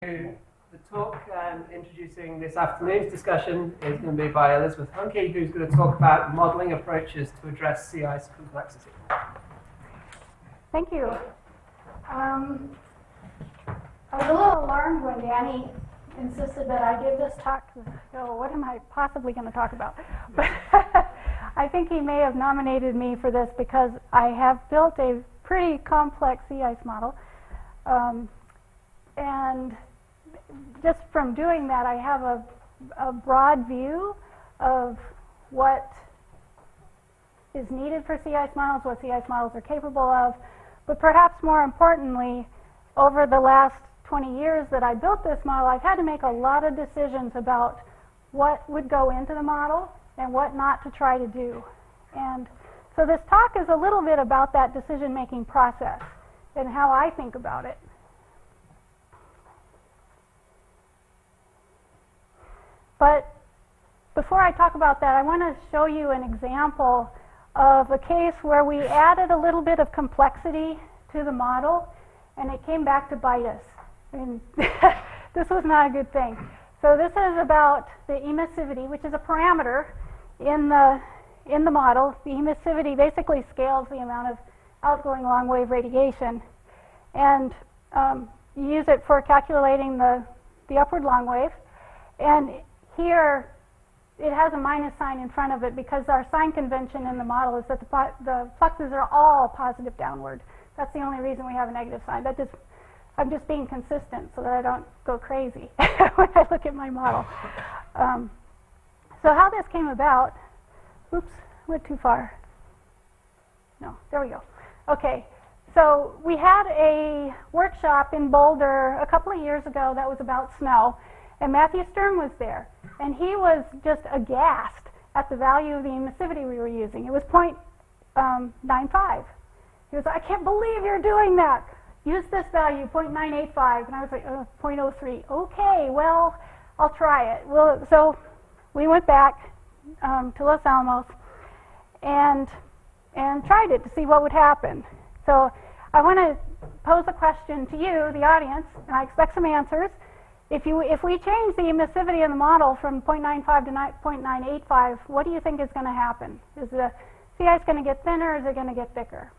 The talk introducing this afternoon's discussion is going to be by Elizabeth Hunke, who's going to talk about modeling approaches to address sea ice complexity. Thank you. I was a little alarmed when Danny insisted that I give this talk. So what am I possibly going to talk about? But I think he may have nominated me for this because I have built a pretty complex sea ice model. And just from doing that, I have a broad view of what is needed for sea ice models, what sea ice models are capable of. But perhaps more importantly, over the last 20 years that I built this model, I've had to make a lot of decisions about what would go into the model and what not to try to do. And so this talk is a little bit about that decision-making process and how I think about it. But before I talk about that, I want to show you an example of a case where we added a little bit of complexity to the model, and it came back to bite us. I mean, this was not a good thing. So this is about the emissivity, which is a parameter in the model. The emissivity basically scales the amount of outgoing long-wave radiation, and you use it for calculating the upward long wave. And here, it has a minus sign in front of it because our sign convention in the model is that the fluxes are all positive downward. That's the only reason we have a negative sign. I'm just being consistent so that I don't go crazy when I look at my model. So how this came about, oops, went too far. No, there we go. Okay, so we had a workshop in Boulder a couple of years ago that was about snow. And Matthew Stern was there, and he was just aghast at the value of the emissivity we were using. It was 0.95. He was like, I can't believe you're doing that. Use this value, 0.985. And I was like, 0.03. Okay, well, I'll try it. Well, so we went back to Los Alamos and tried it to see what would happen. So I want to pose a question to you, the audience, and I expect some answers. If we change the emissivity in the model from 0.95 to 0.985, what do you think is going to happen? Is the sea ice going to get thinner or is it going to get thicker?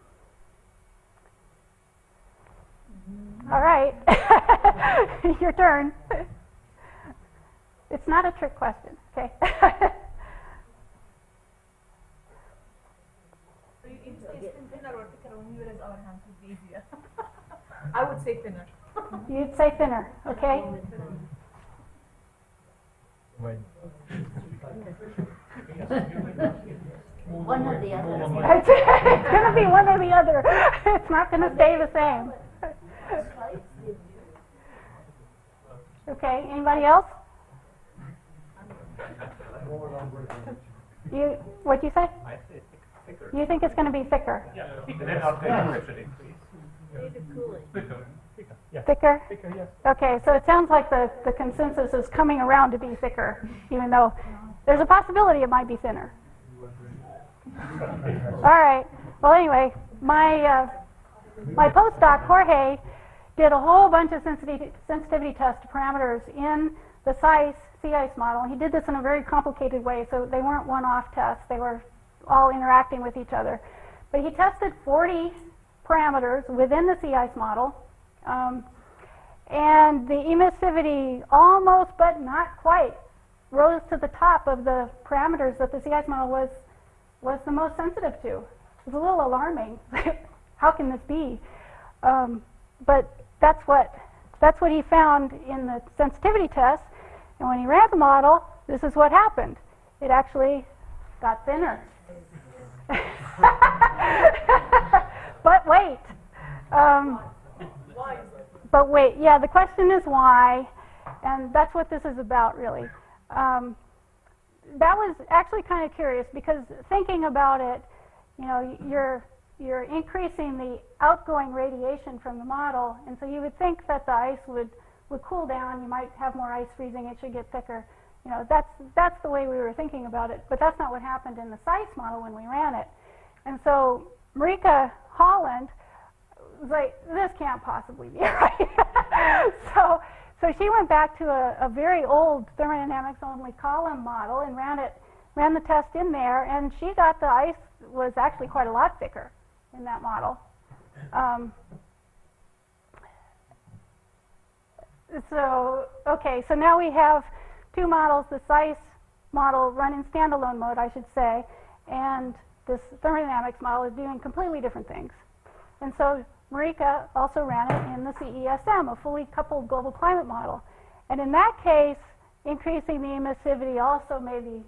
All right. Your turn. It's not a trick question, okay? So you say thinner or thicker when you raise our hands would be easier. I would say thinner. You'd say thinner, okay? One or the other. It's going to be one or the other. It's not going to stay the same. Okay, anybody else? What'd you say? I say thicker. You think it's going to be thicker? Yeah, thicker. Then I'll take encryption increase. Thicker? Thicker, yes. Okay, so it sounds like the consensus is coming around to be thicker, even though there's a possibility it might be thinner. All right. Well, anyway, my postdoc, Jorge, did a whole bunch of sensitivity test parameters in the sea ice model. He did this in a very complicated way, so they weren't one-off tests. They were all interacting with each other. But he tested 40 parameters within the sea ice model. And the emissivity almost, but not quite, rose to the top of the parameters that the sea ice model was the most sensitive to. It was a little alarming. How can this be? But that's what he found in the sensitivity test. And when he ran the model, this is what happened. It actually got thinner. But wait. But wait, yeah, the question is why, and that's what this is about, really. That was actually kind of curious because thinking about it, you know, you're increasing the outgoing radiation from the model, and so you would think that the ice would cool down. You might have more ice freezing. It should get thicker. You know, that's the way we were thinking about it. But that's not what happened in the SICE model when we ran it. And so Marika Holland was like, this can't possibly be right. So So she went back to a very old thermodynamics only column model and ran the test in there, and she got the ice was actually quite a lot thicker in that model. So now we have two models, the SICE model run in standalone mode, I should say, and this thermodynamics model is doing completely different things. And so Marika also ran it in the CESM, a fully coupled global climate model. And in that case, increasing the emissivity also made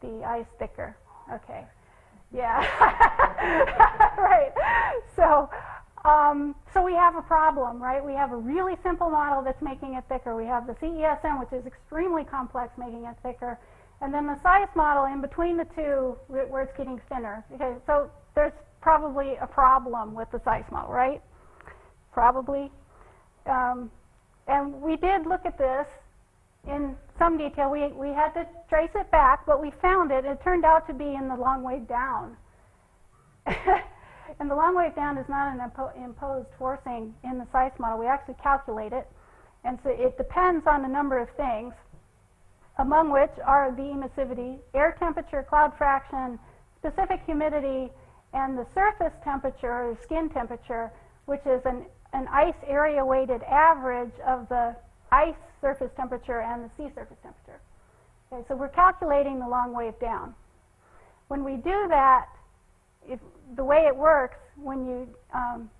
the ice thicker. Okay. Yeah. Right. So we have a problem, right? We have a really simple model that's making it thicker. We have the CESM, which is extremely complex, making it thicker. And then the SICE model in between the two, where it's getting thinner. Okay, so there's probably a problem with the SICE model, right? Probably. And we did look at this in some detail. We had to trace it back, but we found it. It turned out to be in the long wave down. And the long wave down is not an imposed forcing in the SICE model. We actually calculate it. And so it depends on a number of things, among which are the emissivity, air temperature, cloud fraction, specific humidity, and the surface temperature, or skin temperature, which is an ice area weighted average of the ice surface temperature and the sea surface temperature. Okay, so we're calculating the long wave down. When we do that, the way it works, when you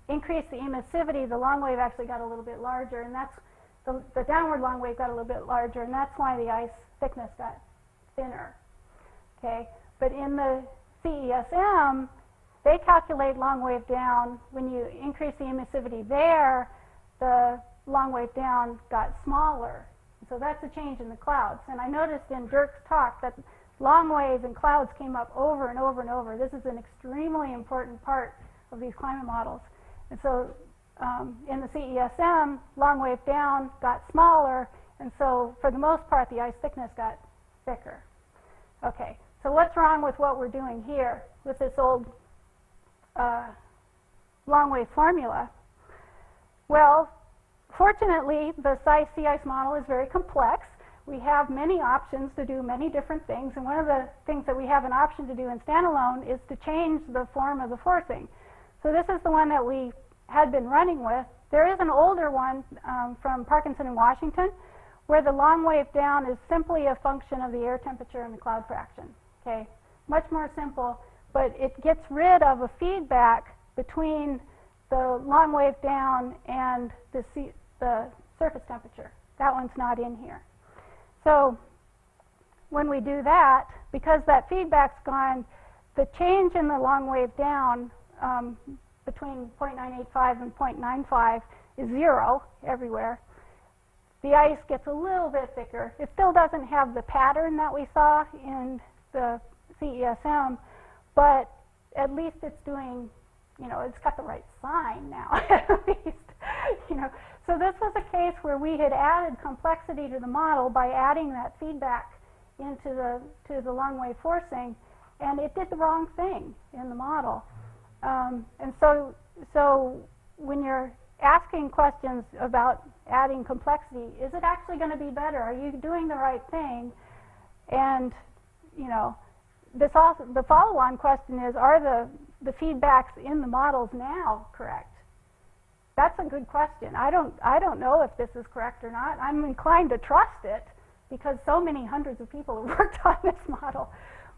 increase the emissivity, the long wave actually got a little bit larger, and that's the downward long wave got a little bit larger, and that's why the ice thickness got thinner. Okay, but in the CESM, they calculate long wave down. When you increase the emissivity there, the long wave down got smaller. So that's a change in the clouds. And I noticed in Dirk's talk that long wave and clouds came up over and over and over. This is an extremely important part of these climate models. And so in the CESM, long wave down got smaller, and so for the most part, the ice thickness got thicker. Okay, so what's wrong with what we're doing here with this old long wave formula? Well, fortunately, the SICE sea ice model is very complex. We have many options to do many different things, and one of the things that we have an option to do in standalone is to change the form of the forcing. So this is the one that we had been running with. There is an older one from Parkinson in Washington, where the long wave down is simply a function of the air temperature and the cloud fraction. Okay, much more simple, but it gets rid of a feedback between the long wave down and the surface temperature. That one's not in here. So when we do that, because that feedback's gone, the change in the long wave down between 0.985 and 0.95 is 0 everywhere. The ice gets a little bit thicker. It still doesn't have the pattern that we saw in the CESM, but at least it's doing, it's got the right sign now, at least, So this was a case where we had added complexity to the model by adding that feedback into the long wave forcing, and it did the wrong thing in the model. And so when you're asking questions about adding complexity, is it actually going to be better? Are you doing the right thing? And the follow-on question is, are the feedbacks in the models now correct? That's a good question. I don't know if this is correct or not. I'm inclined to trust it because so many hundreds of people have worked on this model.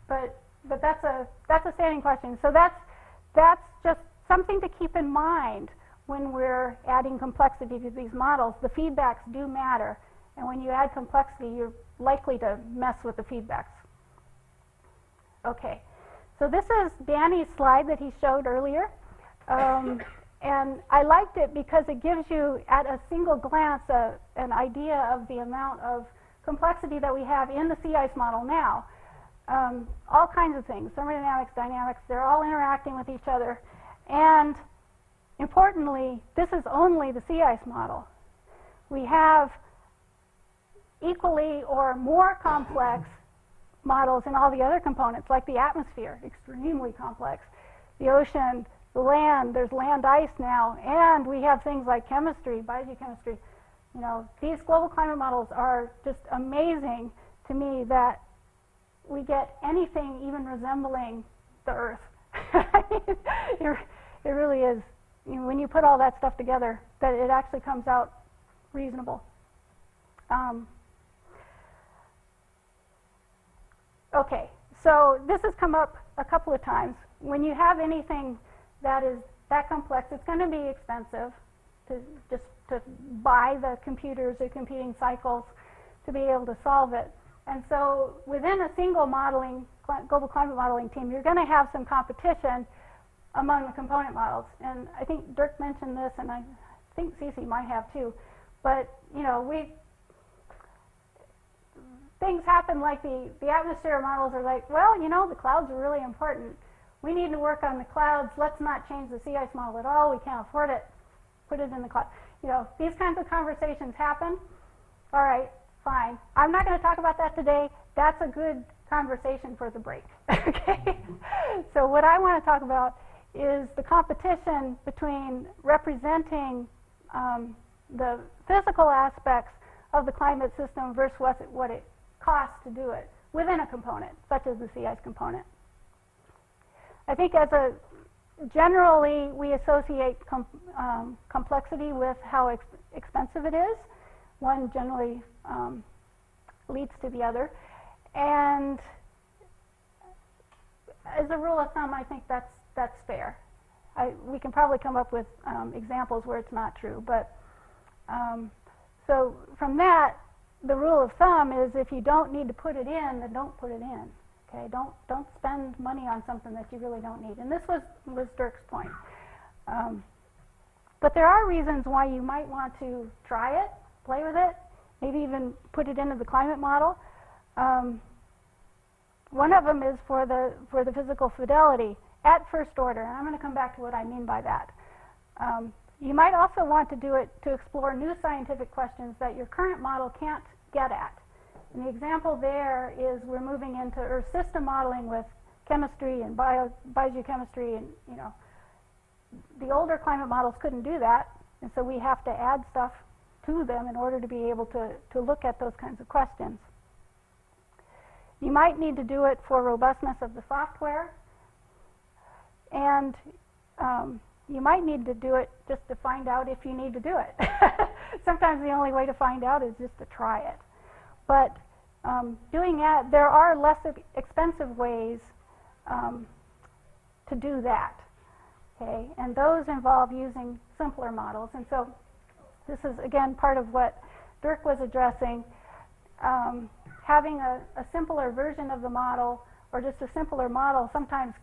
But that's a standing question. So that's just something to keep in mind when we're adding complexity to these models. The feedbacks do matter, and when you add complexity, you're likely to mess with the feedbacks. Okay, so this is Danny's slide that he showed earlier. And I liked it because it gives you, at a single glance, an idea of the amount of complexity that we have in the sea ice model now. All kinds of things, thermodynamics, dynamics, they're all interacting with each other. And importantly, this is only the sea ice model. We have equally or more complex models in all the other components, like the atmosphere, extremely complex. The ocean, the land, there's land ice now, and we have things like chemistry, biogeochemistry, You know, these global climate models are just amazing to me that we get anything even resembling the Earth. It really is. You know, when you put all that stuff together, that it actually comes out reasonable. Okay, so this has come up a couple of times. When you have anything that is that complex, it's going to be expensive to buy the computers or computing cycles to be able to solve it. And so within a single global climate modeling team, you're going to have some competition among the component models. And I think Dirk mentioned this, and I think Cece might have too. But, you know, things happen like the atmosphere models are like, well, you know, the clouds are really important. We need to work on the clouds. Let's not change the sea ice model at all. We can't afford it. Put it in the cloud. You know, these kinds of conversations happen. All right, fine. I'm not going to talk about that today. That's a good conversation for the break. Okay? So what I want to talk about is the competition between representing the physical aspects of the climate system versus what it costs to do it within a component, such as the sea ice component. I think generally we associate complexity with how expensive it is. One generally leads to the other. And as a rule of thumb, I think that's fair. We can probably come up with examples where it's not true. But so from that, the rule of thumb is if you don't need to put it in, then don't put it in. Okay, don't spend money on something that you really don't need. And this was Dirk's point. But there are reasons why you might want to try it, play with it, maybe even put it into the climate model. One of them is for the physical fidelity at first order, and I'm going to come back to what I mean by that. You might also want to do it to explore new scientific questions that your current model can't get at. And the example there is we're moving into Earth system modeling with chemistry and biogeochemistry, and you know, the older climate models couldn't do that, and so we have to add stuff to them in order to be able to look at those kinds of questions. You might need to do it for robustness of the software, and you might need to do it just to find out if you need to do it. Sometimes the only way to find out is just to try it. But doing that, there are less expensive ways to do that. Okay, and those involve using simpler models. And so this is again part of what Dirk was addressing. Having a simpler version of the model, or just a simpler model, sometimes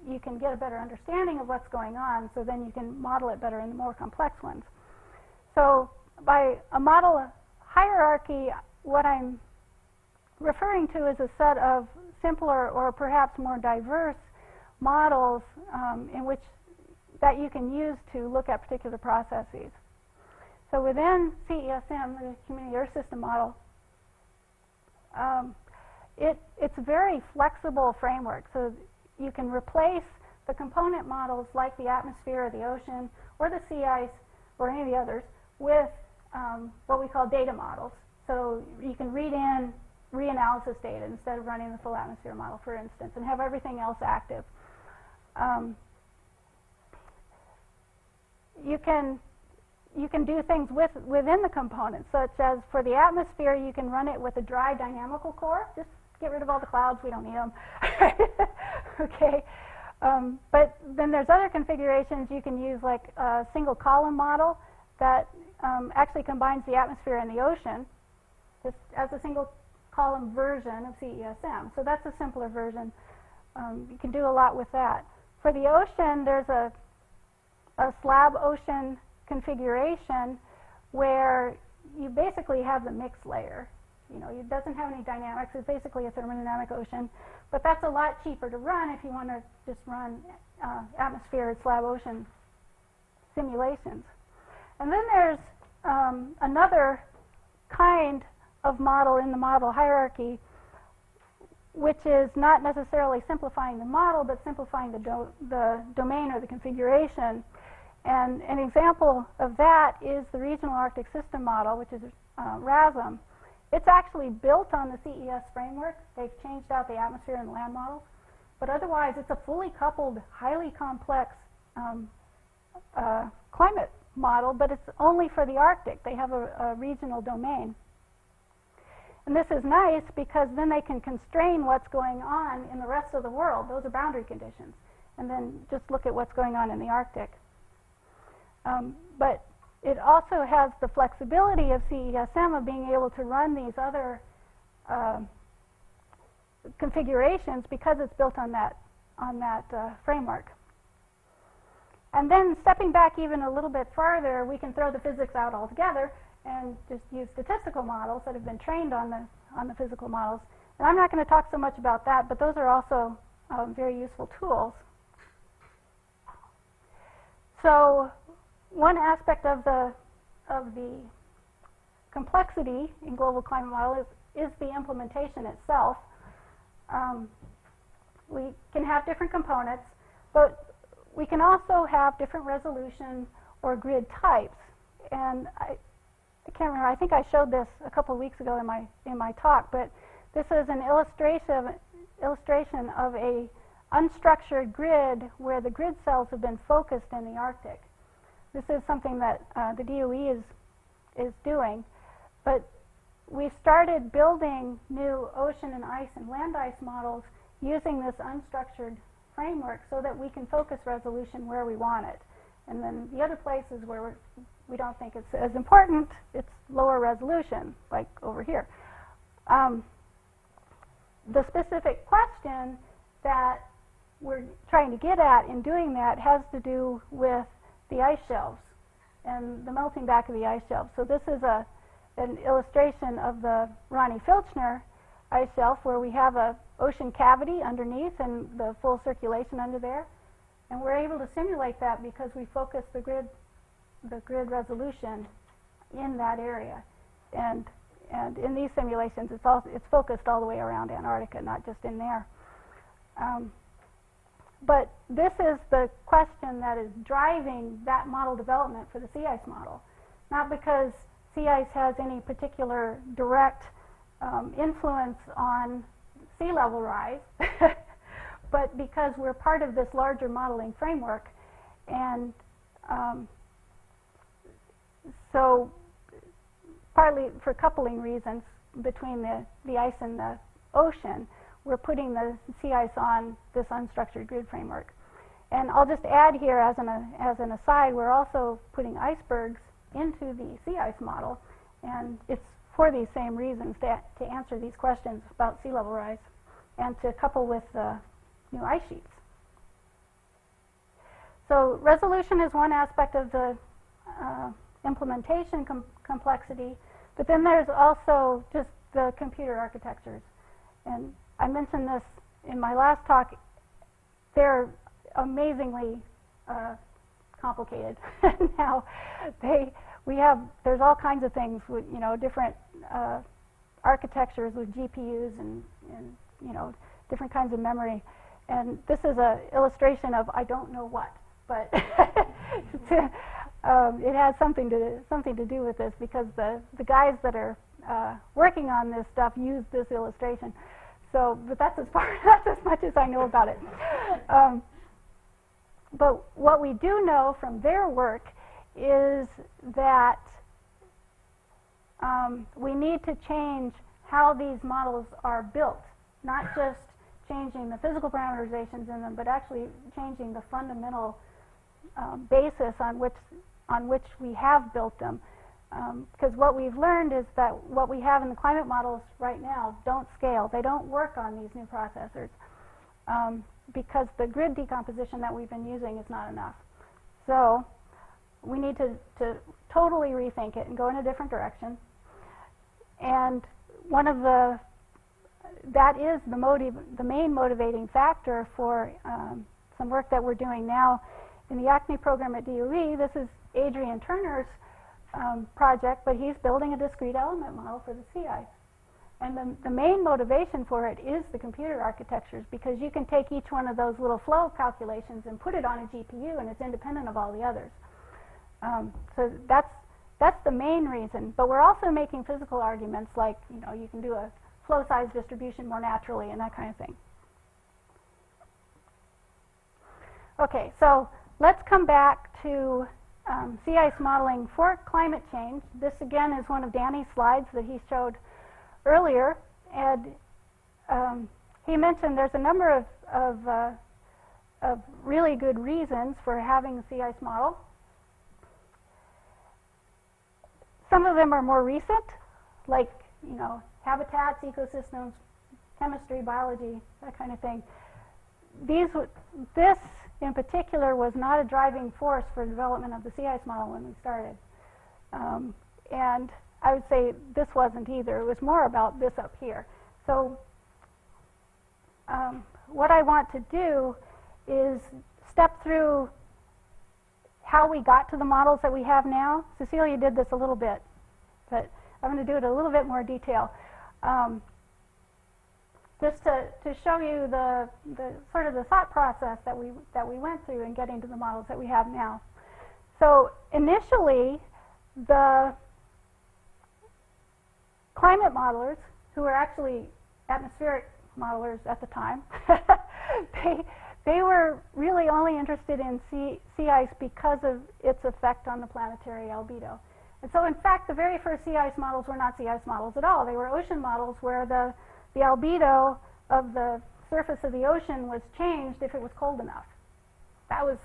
you can get a better understanding of what's going on, so then you can model it better in the more complex ones. So by a model hierarchy, what I'm referring to is a set of simpler or perhaps more diverse models in which that you can use to look at particular processes. So within CESM, the Community Earth System Model, it's a very flexible framework. So you can replace the component models like the atmosphere or the ocean or the sea ice or any of the others with what we call data models. So you can read in reanalysis data instead of running the full atmosphere model, for instance, and have everything else active. You can do things within the components, such as for the atmosphere, you can run it with a dry dynamical core. Just get rid of all the clouds, we don't need them. Okay. But then there's other configurations you can use, like a single column model that actually combines the atmosphere and the ocean just as a single column version of CESM. So that's a simpler version. You can do a lot with that. For the ocean, there's a slab ocean configuration where you basically have the mixed layer. You know, it doesn't have any dynamics. It's basically a thermodynamic ocean, but that's a lot cheaper to run if you want to just run atmosphere slab ocean simulations. And then there's another kind of model in the model hierarchy, which is not necessarily simplifying the model, but simplifying the domain or the configuration. And an example of that is the Regional Arctic System Model, which is RASM. It's actually built on the CES framework. They've changed out the atmosphere and land models. But otherwise, it's a fully coupled, highly complex climate model, but it's only for the Arctic. They have a regional domain. And this is nice because then they can constrain what's going on in the rest of the world. Those are boundary conditions. And then just look at what's going on in the Arctic. But it also has the flexibility of CESM of being able to run these other configurations because it's built on that framework. And then stepping back even a little bit farther, we can throw the physics out altogether and just use statistical models that have been trained on the physical models. And I'm not going to talk so much about that, but those are also very useful tools. So one aspect of the complexity in global climate model is the implementation itself. We can have different components, but we can also have different resolution or grid types. And I can't remember, I think I showed this a couple of weeks ago in my talk, but this is an illustration of a unstructured grid where the grid cells have been focused in the Arctic. This is something that the DOE is doing, but we've started building new ocean and ice and land ice models using this unstructured framework so that we can focus resolution where we want it. And then the other places where we don't think it's as important, it's lower resolution, like over here. The specific question that we're trying to get at in doing that has to do with the ice shelves and the melting back of the ice shelves. So this is an illustration of the Ronnie Filchner ice shelf where we have a ocean cavity underneath and the full circulation under there. And we're able to simulate that because we focus the grid resolution in that area. And in these simulations, it's focused all the way around Antarctica, not just in there. But this is the question that is driving that model development for the sea ice model. Not because sea ice has any particular direct influence on sea level rise, but because we're part of this larger modeling framework. And so partly for coupling reasons between the ice and the ocean, we're putting the sea ice on this unstructured grid framework. And I'll just add here as an aside, we're also putting icebergs into the sea ice model, and it's for these same reasons to answer these questions about sea level rise and to couple with the new ice sheets. So resolution is one aspect of the implementation complexity, but then there's also just the computer architectures. And I mentioned this in my last talk. They're amazingly complicated. Now, there's all kinds of things with different architectures with GPUs and different kinds of memory. And this is an illustration of I don't know what, but it has something to do with this because the guys that are working on this stuff use this illustration. So, but that's as much as I know about it. But what we do know from their work is that we need to change how these models are built, not just changing the physical parameterizations in them, but actually changing the fundamental basis on which we have built them. Because what we've learned is that what we have in the climate models right now don't scale. They don't work on these new processors because the grid decomposition that we've been using is not enough. So we need to totally rethink it and go in a different direction. And that is the main motivating factor for some work that we're doing now in the ACME program at DOE. This is Adrian Turner's project, but he's building a discrete element model for the sea ice. And the main motivation for it is the computer architectures, because you can take each one of those little flow calculations and put it on a GPU, and it's independent of all the others. So that's the main reason. But we're also making physical arguments like, you know, you can do a flow size distribution more naturally and that kind of thing. Okay, so let's come back to sea ice modeling for climate change. This again is one of Danny's slides that he showed earlier, and he mentioned there's a number of really good reasons for having a sea ice model. Some of them are more recent, like, you know, habitats, ecosystems, chemistry, biology, that kind of thing. This in particular was not a driving force for development of the sea ice model when we started. And I would say this wasn't either. It was more about this up here. So what I want to do is step through how we got to the models that we have now. Cecilia did this a little bit, but I'm going to do it a little bit more detail. Just to show you the sort of the thought process that we went through in getting to the models that we have now. So initially, the climate modelers, who were actually atmospheric modelers at the time, they were really only interested in sea ice because of its effect on the planetary albedo. And so in fact, the very first sea ice models were not sea ice models at all. They were ocean models where the albedo of the surface of the ocean was changed if it was cold enough. That was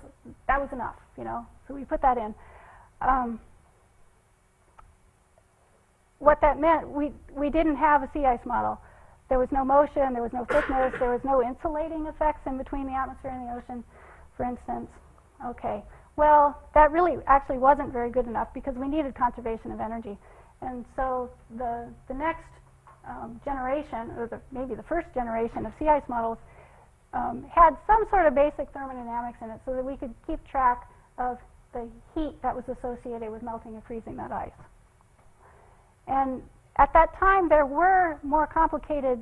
enough, you know. So we put that in. What that meant, we didn't have a sea ice model. There was no motion, there was no thickness, there was no insulating effects in between the atmosphere and the ocean, for instance. Okay. Well, that really actually wasn't very good enough because we needed conservation of energy. And so the next generation, or maybe the first generation of sea ice models, had some sort of basic thermodynamics in it so that we could keep track of the heat that was associated with melting and freezing that ice. And at that time, there were more complicated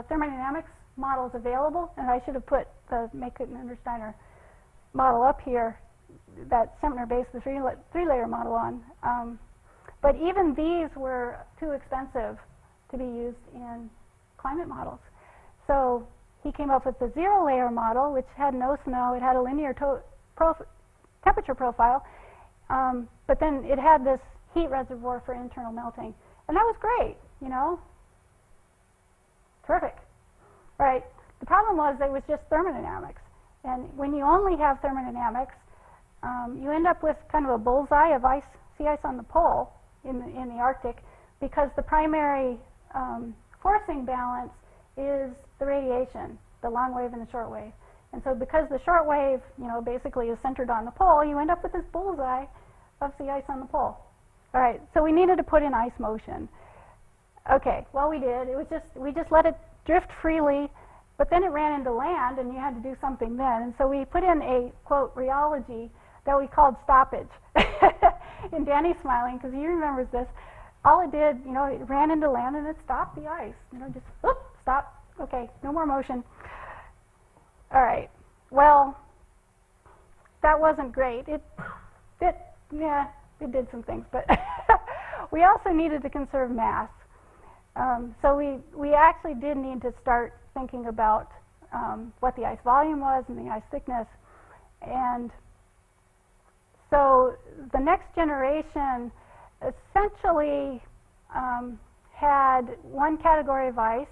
thermodynamics models available, and I should have put the Maycoott and Understeiner model up here that Sempner based the three-layer model on. But even these were too expensive to be used in climate models. So he came up with the zero-layer model, which had no snow. It had a linear temperature profile, but then it had this heat reservoir for internal melting. And that was great, you know. Terrific. Right. The problem was it was just thermodynamics. And when you only have thermodynamics, you end up with kind of a bullseye of sea ice on the pole in the Arctic, because the primary forcing balance is the radiation, the long wave and the short wave. And so because the short wave, you know, basically is centered on the pole, you end up with this bullseye of sea ice on the pole. All right, so we needed to put in ice motion. Okay, well we did. It was we just let it drift freely, but then it ran into land and you had to do something then. And so we put in a, quote, rheology that we called stoppage. And Danny's smiling because he remembers this. All it did, you know, it ran into land and it stopped the ice. You know, just, whoop, stop. Okay, no more motion. All right, well, that wasn't great. It did some things, but we also needed to conserve mass. So we actually did need to start thinking about what the ice volume was and the ice thickness. And so the next generation essentially had one category of ice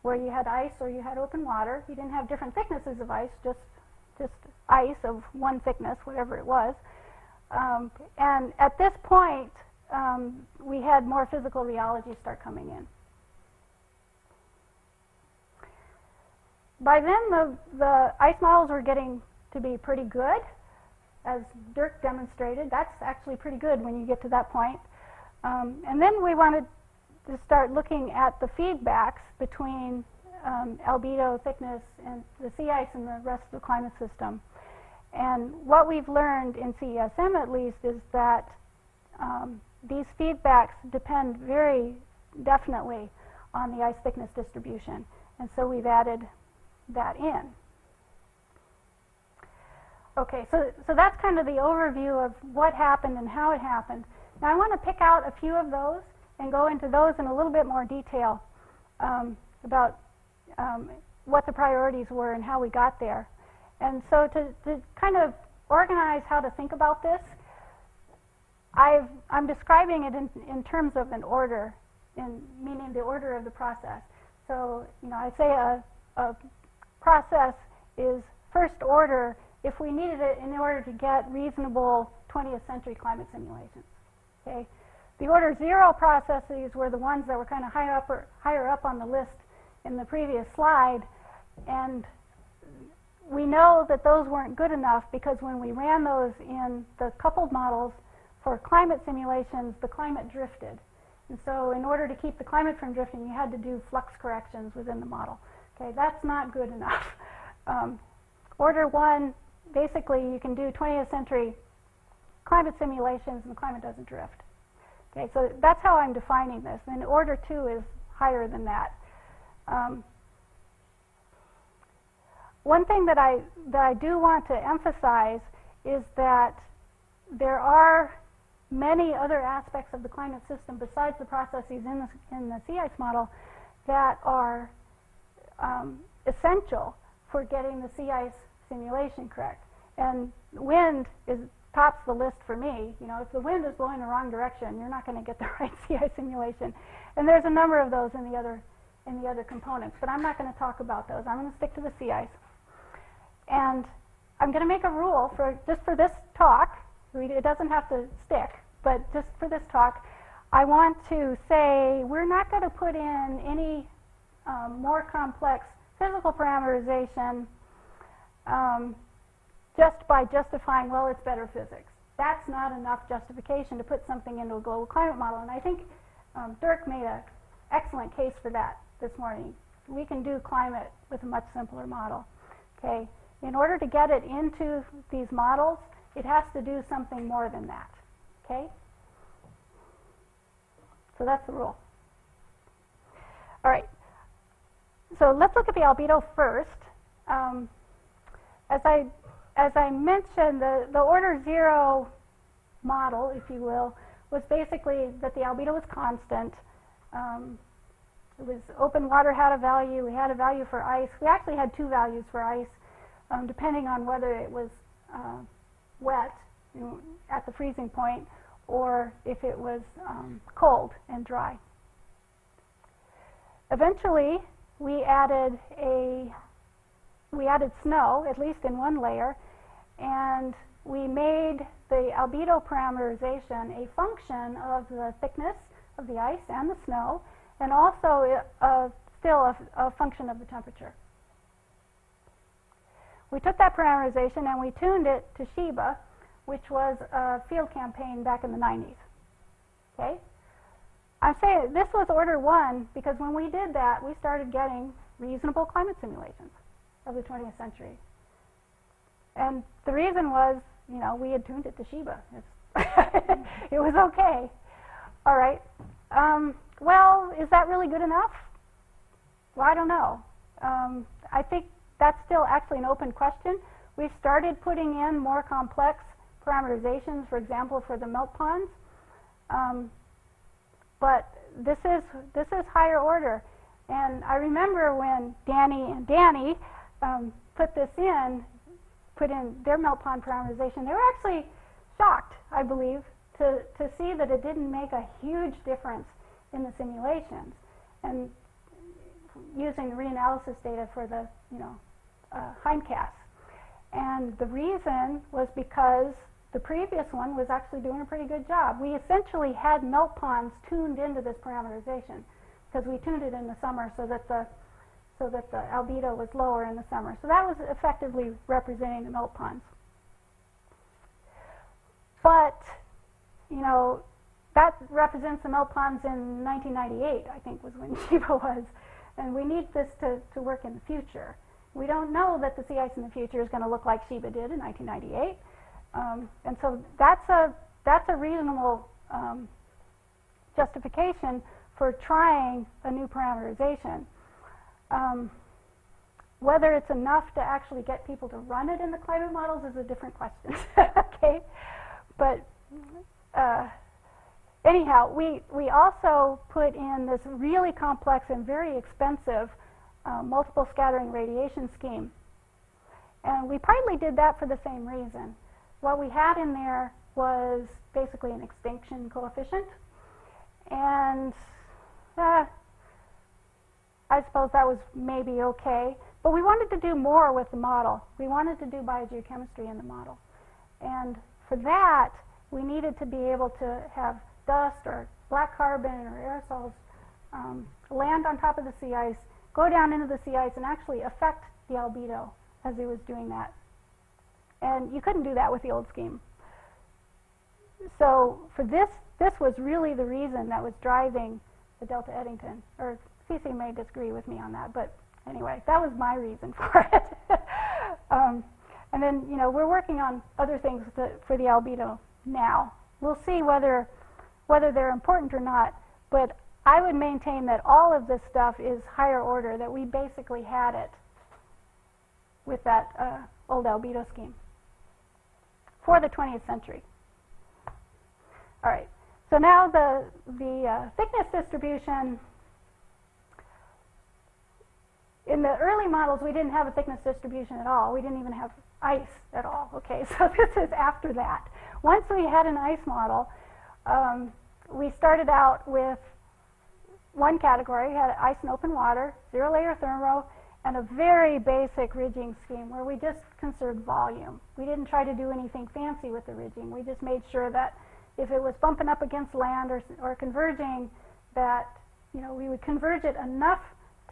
where you had ice or you had open water. You didn't have different thicknesses of ice, just ice of one thickness, whatever it was. And at this point, we had more physical rheology start coming in. By then, the ice models were getting to be pretty good, as Dirk demonstrated. That's actually pretty good when you get to that point. And then we wanted to start looking at the feedbacks between albedo, thickness, and the sea ice and the rest of the climate system. And what we've learned in CESM, at least, is that these feedbacks depend very definitely on the ice thickness distribution. And so we've added that in. Okay, so that's kind of the overview of what happened and how it happened. Now I want to pick out a few of those and go into those in a little bit more detail about what the priorities were and how we got there. And so to kind of organize how to think about this, I'm describing it in terms of an order, meaning the order of the process. So, you know, I say a process is first order if we needed it in order to get reasonable 20th century climate simulations. Okay? The order 0 processes were the ones that were kind of higher up on the list in the previous slide, and we know that those weren't good enough because when we ran those in the coupled models for climate simulations, the climate drifted. And so in order to keep the climate from drifting, you had to do flux corrections within the model. Okay, that's not good enough. Order 1, basically you can do 20th century climate simulations and the climate doesn't drift. Okay, so that's how I'm defining this. And order 2 is higher than that. One thing that I do want to emphasize is that there are many other aspects of the climate system besides the processes in the sea ice model that are essential for getting the sea ice simulation correct. And wind tops the list for me. You know, if the wind is blowing the wrong direction, you're not going to get the right sea ice simulation. And there's a number of those in the other components, but I'm not going to talk about those. I'm going to stick to the sea ice. And I'm going to make a rule just for this talk. It doesn't have to stick, but just for this talk, I want to say we're not going to put in any more complex physical parameterization just by justifying, well, it's better physics. That's not enough justification to put something into a global climate model. And I think Dirk made an excellent case for that this morning. We can do climate with a much simpler model. Okay? In order to get it into these models, it has to do something more than that. Okay? So that's the rule. All right. So let's look at the albedo first. As I mentioned, the order 0 model, if you will, was basically that the albedo was constant. It was open water had a value. We had a value for ice. We actually had 2 values for ice, depending on whether it was wet at the freezing point or if it was cold and dry. Eventually, we added snow, at least in one layer, and we made the albedo parameterization a function of the thickness of the ice and the snow, and also still a function of the temperature. We took that parameterization and we tuned it to Shiba, which was a field campaign back in the 90s. Okay? I'm saying this was order 1 because when we did that, we started getting reasonable climate simulations of the 20th century. And the reason was, you know, we had tuned it to Shiba. It was okay. All right. Well, is that really good enough? Well, I don't know. I think that's still actually an open question. We've started putting in more complex parameterizations, for example, for the melt ponds. But this is higher order. And I remember when Danny and Danny put in their melt pond parameterization, they were actually shocked, I believe, to see that it didn't make a huge difference in the simulations. And using the reanalysis data for the, hindcast. And the reason was because the previous one was actually doing a pretty good job. We essentially had melt ponds tuned into this parameterization because we tuned it in the summer so that the albedo was lower in the summer. So that was effectively representing the melt ponds. But, that represents the melt ponds in 1998, I think was when Shiba was. And we need this to work in the future. We don't know that the sea ice in the future is going to look like Shiba did in 1998. And so that's a reasonable justification for trying a new parameterization. Whether it's enough to actually get people to run it in the climate models is a different question. Okay, but anyhow, we also put in this really complex and very expensive multiple scattering radiation scheme. And we partly did that for the same reason. What we had in there was basically an extinction coefficient. And I suppose that was maybe okay. But we wanted to do more with the model. We wanted to do biogeochemistry in the model. And for that, we needed to be able to have dust or black carbon or aerosols land on top of the sea ice, go down into the sea ice, and actually affect the albedo as it was doing that. And you couldn't do that with the old scheme. So for this was really the reason that was driving the Delta Eddington. Or CC may disagree with me on that, but anyway, that was my reason for it. And then, we're working on other things for the albedo now. We'll see whether they're important or not, but I would maintain that all of this stuff is higher order, that we basically had it with that old albedo scheme for the 20th century. All right, so now the thickness distribution. In the early models, we didn't have a thickness distribution at all. We didn't even have ice at all. Okay, so this is after that. Once we had an ice model, we started out with one category, had ice and open water, zero layer thermo, and a very basic ridging scheme where we just conserved volume. We didn't try to do anything fancy with the ridging. We just made sure that if it was bumping up against land or converging, that we would converge it enough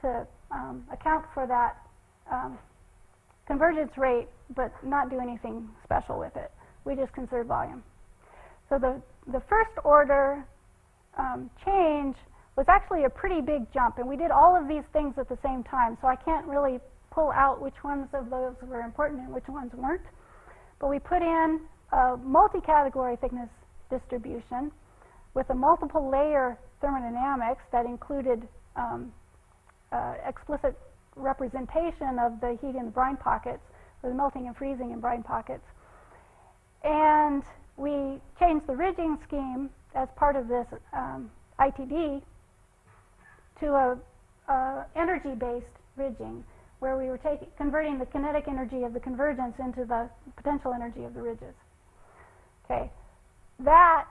to account for that convergence rate, but not do anything special with it. We just conserve volume. So the first order change was actually a pretty big jump, and we did all of these things at the same time, so I can't really pull out which ones of those were important and which ones weren't. But we put in a multi-category thickness distribution with a multiple layer thermodynamics that included explicit representation of the heat in the brine pockets, or the melting and freezing in brine pockets. And we changed the ridging scheme as part of this ITD to a energy-based ridging, where we were converting the kinetic energy of the convergence into the potential energy of the ridges. Okay, that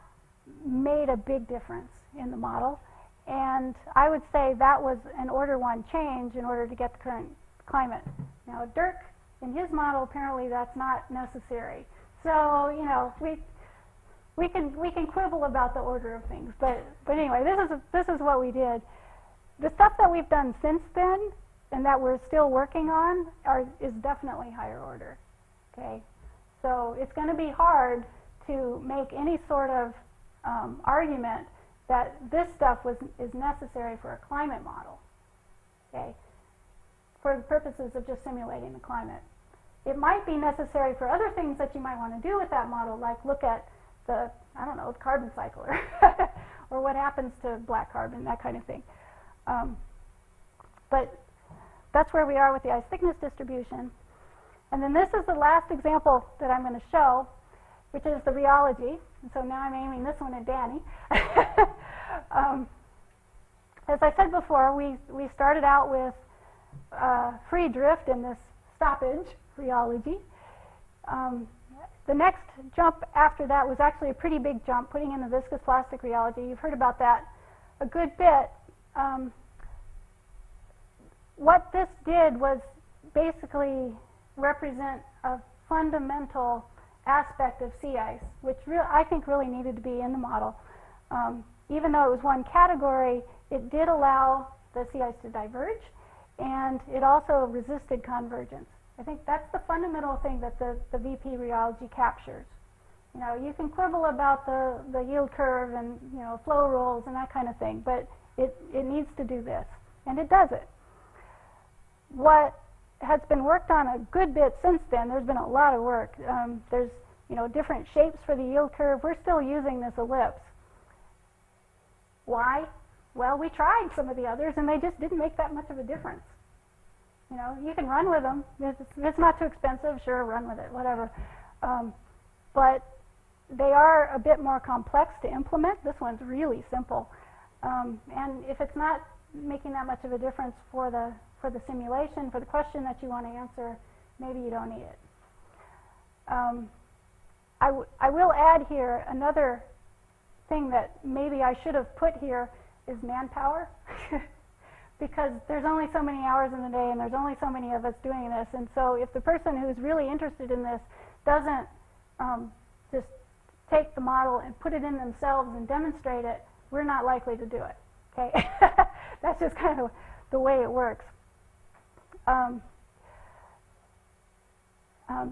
made a big difference in the model, and I would say that was an order 1 change in order to get the current climate. Now, Dirk, in his model, apparently that's not necessary. So, we can quibble about the order of things, but anyway, this is what we did. The stuff that we've done since then, and that we're still working on, is definitely higher order. Okay, so it's going to be hard to make any sort of argument that this stuff is necessary for a climate model. Okay, for the purposes of just simulating the climate. It might be necessary for other things that you might want to do with that model, like look at the carbon cycle, or what happens to black carbon, that kind of thing. But that's where we are with the ice thickness distribution. And then this is the last example that I'm going to show, which is the rheology. And so now I'm aiming this one at Danny. As I said before, we started out with free drift in this stoppage rheology. The next jump after that was actually a pretty big jump, putting in the viscous plastic rheology. You've heard about that a good bit. What this did was basically represent a fundamental aspect of sea ice, which I think really needed to be in the model. Even though it was one category, it did allow the sea ice to diverge, and it also resisted convergence. I think that's the fundamental thing that the VP rheology captures. You can quibble about the yield curve and flow rules and that kind of thing, but it needs to do this, and it does it. What has been worked on a good bit since then, there's been a lot of work. There's different shapes for the yield curve. We're still using this ellipse. Why? Well, we tried some of the others, and they just didn't make that much of a difference. You know, you can run with them. If it's not too expensive, sure, run with it, whatever. But they are a bit more complex to implement. This one's really simple. And if it's not making that much of a difference for the simulation, for the question that you want to answer, maybe you don't need it. I will add here another thing that maybe I should have put here is manpower. Because there's only so many hours in the day and there's only so many of us doing this. And so if the person who's really interested in this doesn't just take the model and put it in themselves and demonstrate it, we're not likely to do it. Okay? That's just kind of the way it works.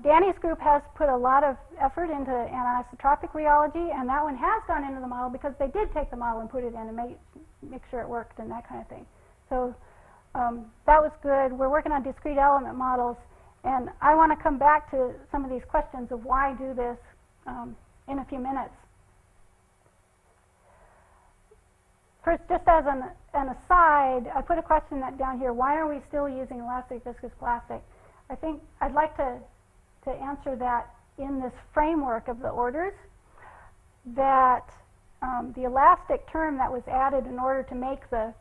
Danny's group has put a lot of effort into anisotropic rheology, and that one has gone into the model because they did take the model and put it in and make sure it worked and that kind of thing. So that was good. We're working on discrete element models, and I want to come back to some of these questions of why do this in a few minutes. First, just as an aside, I put a question down here, why are we still using elastic viscous plastic? I think I'd like to answer that in this framework of the orders, that the elastic term that was added in order to make the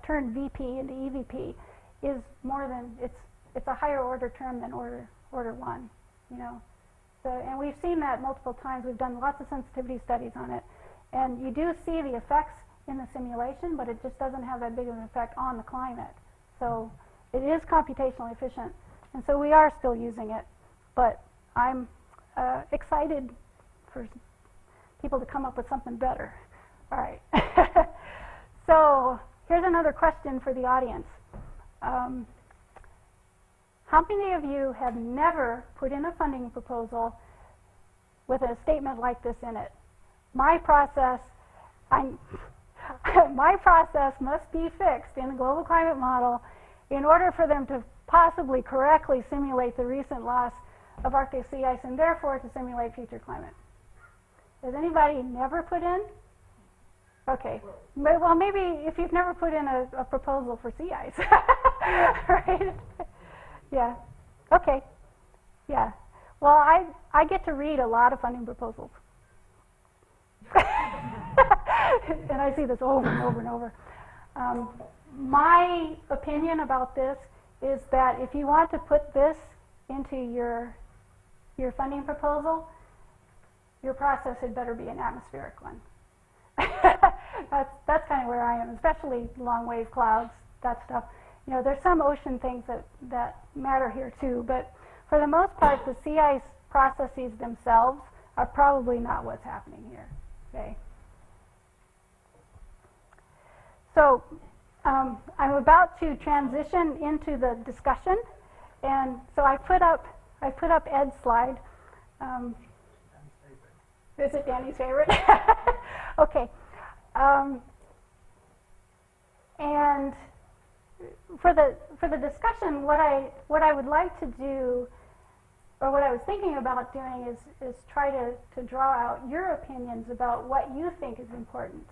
turn VP into EVP is more than, it's a higher order term than order 1, you know. So, and we've seen that multiple times. We've done lots of sensitivity studies on it. And you do see the effects in the simulation, but it just doesn't have that big of an effect on the climate. So it is computationally efficient. And so we are still using it. But I'm excited for people to come up with something better. All right. So here's another question for the audience. How many of you have never put in a funding proposal with a statement like this in it? My process must be fixed in the global climate model in order for them to possibly correctly simulate the recent loss of Arctic sea ice and therefore to simulate future climate. Has anybody never put in? Okay. Well, maybe if you've never put in a proposal for sea ice. Right? Yeah. Okay. Yeah. Well, I get to read a lot of funding proposals. And I see this over and over and over. My opinion about this is that if you want to put this into your funding proposal, your process had better be an atmospheric one. That's kind of where I am, especially long wave clouds, that stuff. You know, there's some ocean things that matter here too, but for the most part, the sea ice processes themselves are probably not what's happening here. Okay. So I'm about to transition into the discussion, and so I put up Ed's slide. Is it Danny's favorite? Okay. And for the discussion, what I would like to do, or what I was thinking about doing, is try to draw out your opinions about what you think is important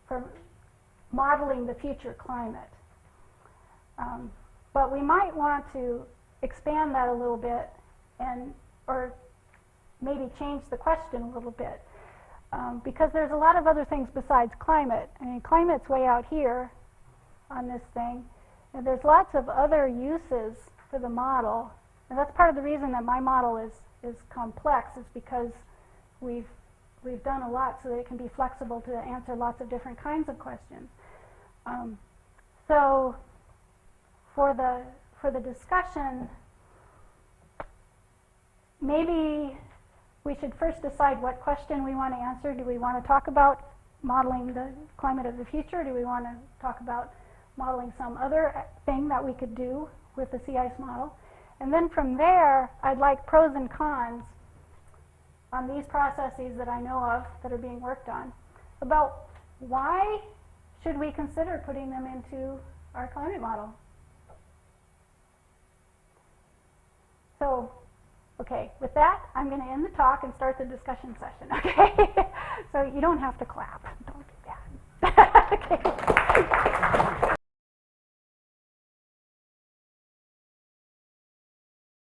for modeling the future climate. But we might want to expand that a little bit, or maybe change the question a little bit, because there's a lot of other things besides climate. I mean, climate's way out here on this thing, and there's lots of other uses for the model, and that's part of the reason that my model is complex, is because we've done a lot so that it can be flexible to answer lots of different kinds of questions. So for the discussion, maybe we should first decide what question we want to answer. Do we want to talk about modeling the climate of the future? Do we want to talk about modeling some other thing that we could do with the sea ice model? And then from there, I'd like pros and cons on these processes that I know of that are being worked on, about why should we consider putting them into our climate model. So, okay, with that, I'm going to end the talk and start the discussion session, okay? So you don't have to clap. Don't do that. Okay.